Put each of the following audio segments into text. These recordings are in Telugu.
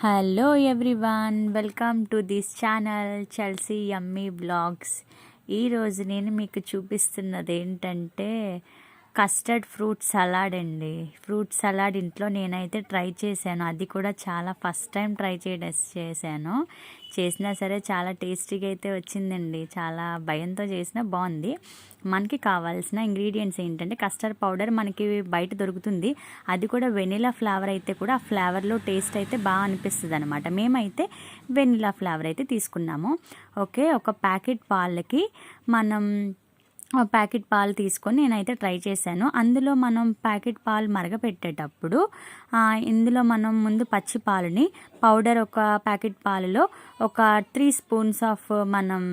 Hello everyone, welcome to this channel Chelsea yummy blogs. ఈరోజు నేను మీకు చూపిస్తున్నది ఏంటంటే కస్టర్డ్ ఫ్రూట్ సలాడ్ అండి. ఫ్రూట్ సలాడ్ ఇంట్లో నేనైతే ట్రై చేశాను. అది కూడా చాలా ఫస్ట్ టైం ట్రై చేశాను. చేసినా సరే చాలా టేస్టీగా అయితే వచ్చిందండి. చాలా భయంతో చేసినా బాగుంది. మనకి కావాల్సిన ఇంగ్రీడియంట్స్ ఏంటంటే కస్టర్డ్ పౌడర్ మనకి బయట దొరుకుతుంది. అది కూడా వెనిలా ఫ్లేవర్ అయితే కూడా ఆ ఫ్లేవర్లో టేస్ట్ అయితే బాగా అనిపిస్తుంది అనమాట. మేమైతే వెనిలా ఫ్లేవర్ అయితే తీసుకున్నాము. ఓకే, ఒక ప్యాకెట్ పాలకి మనం ప్యాకెట్ పాలు తీసుకొని నేనైతే ట్రై చేశాను. అందులో మనం ప్యాకెట్ పాలు మరగపెట్టేటప్పుడు ఇందులో మనం ముందు పచ్చి పాలని పౌడర్ ఒక ప్యాకెట్ పాలలో ఒక 3 స్పూన్స్ ఆఫ్ మనం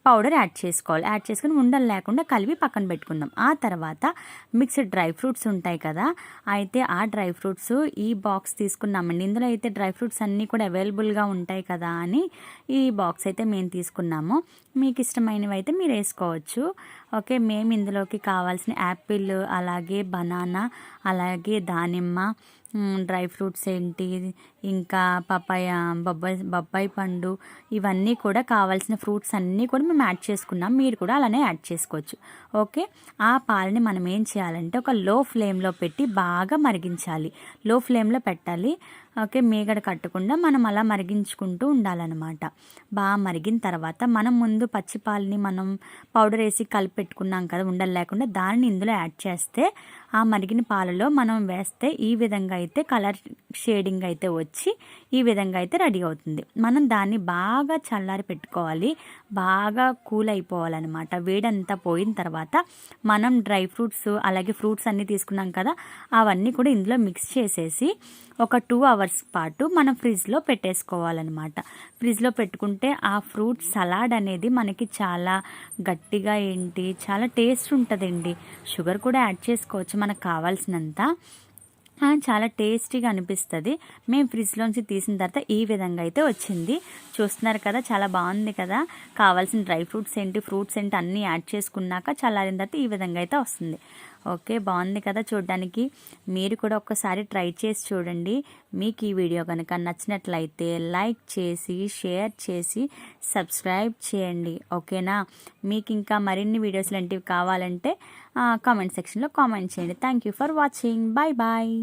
పౌడర్ యాడ్ చేసుకోవాలి. యాడ్ చేసుకుని ఉండలు లేకుండా కలిపి పక్కన పెట్టుకుందాం. ఆ తర్వాత మిక్స్డ్ డ్రై ఫ్రూట్స్ ఉంటాయి కదా, అయితే ఆ డ్రై ఫ్రూట్స్ ఈ బాక్స్ తీసుకున్నామండి. ఇందులో అయితే డ్రై ఫ్రూట్స్ అన్నీ కూడా అవైలబుల్గా ఉంటాయి కదా అని ఈ బాక్స్ అయితే మేము తీసుకున్నాము. మీకు ఇష్టమైనవి అయితే మీరు వేసుకోవచ్చు. ఓకే, మేము ఇందులోకి కావాల్సిన యాపిల్, అలాగే బనానా, అలాగే దానిమ్మ, డ్రై ఫ్రూట్స్ ఏంటి, ఇంకా బొబ్బాయి పండు, ఇవన్నీ కూడా కావాల్సిన ఫ్రూట్స్ అన్నీ కూడా మేము యాడ్ చేసుకున్నాం. మీరు కూడా అలానే యాడ్ చేసుకోవచ్చు. ఓకే, ఆ పాలని మనం ఏం చేయాలంటే ఒక లో ఫ్లేమ్లో పెట్టి బాగా మరిగించాలి. లో ఫ్లేమ్లో పెట్టాలి. ఓకే, మీగడ కట్టకుండా మనం అలా మరిగించుకుంటూ ఉండాలన్నమాట. బాగా మరిగిన తర్వాత మనం ముందు పచ్చి పాలని మనం పౌడర్ వేసి కలిపి పెట్టుకున్నాం కదా ఉండలు లేకుండా, దానిని ఇందులో యాడ్ చేస్తే ఆ మరిగిన పాలలో మనం వేస్తే ఈ విధంగా అయితే కలర్ షేడింగ్ అయితే వచ్చి ఈ విధంగా అయితే రెడీ అవుతుంది. మనం దాన్ని బాగా చల్లారి పెట్టుకోవాలి. బాగా కూల్ అయిపోవాలన్నమాట. వేడంతా పోయిన తర్వాత మనం డ్రై ఫ్రూట్స్ అలాగే ఫ్రూట్స్ అన్నీ తీసుకున్నాం కదా, అవన్నీ కూడా ఇందులో మిక్స్ చేసేసి ఒక 2 అవర్స్ పాటు మనం ఫ్రిడ్జ్లో పెట్టేసుకోవాలన్నమాట. ఫ్రిడ్జ్లో పెట్టుకుంటే ఆ ఫ్రూట్ సలాడ్ అనేది మనకి చాలా గట్టిగా చాలా టేస్ట్ ఉంటుందండి. షుగర్ కూడా యాడ్ చేసుకోవచ్చు మనకు కావాల్సినంత. చాలా టేస్టీగా అనిపిస్తుంది. మేము ఫ్రిడ్జ్లోంచి తీసిన తర్వాత ఈ విధంగా అయితే వచ్చింది. చూస్తున్నారు కదా, చాలా బాగుంది కదా. కావాల్సిన డ్రై ఫ్రూట్స్ ఫ్రూట్స్ అన్నీ యాడ్ చేసుకున్నాక చల్లారిన తర్వాత ఈ విధంగా అయితే వస్తుంది. ఓకే, బాగుంది కదా చూడడానికి. మీరు కూడా ఒక్కసారి ట్రై చేసి చూడండి. మీకు ఈ వీడియో కనుక నచ్చినట్లయితే లైక్ చేసి, షేర్ చేసి, సబ్స్క్రైబ్ చేయండి. ఓకేనా, మీకు ఇంకా మరిన్ని వీడియోస్ లాంటివి కావాలంటే కామెంట్ సెక్షన్లో కామెంట్ చేయండి. Thank you for watching. Bye bye.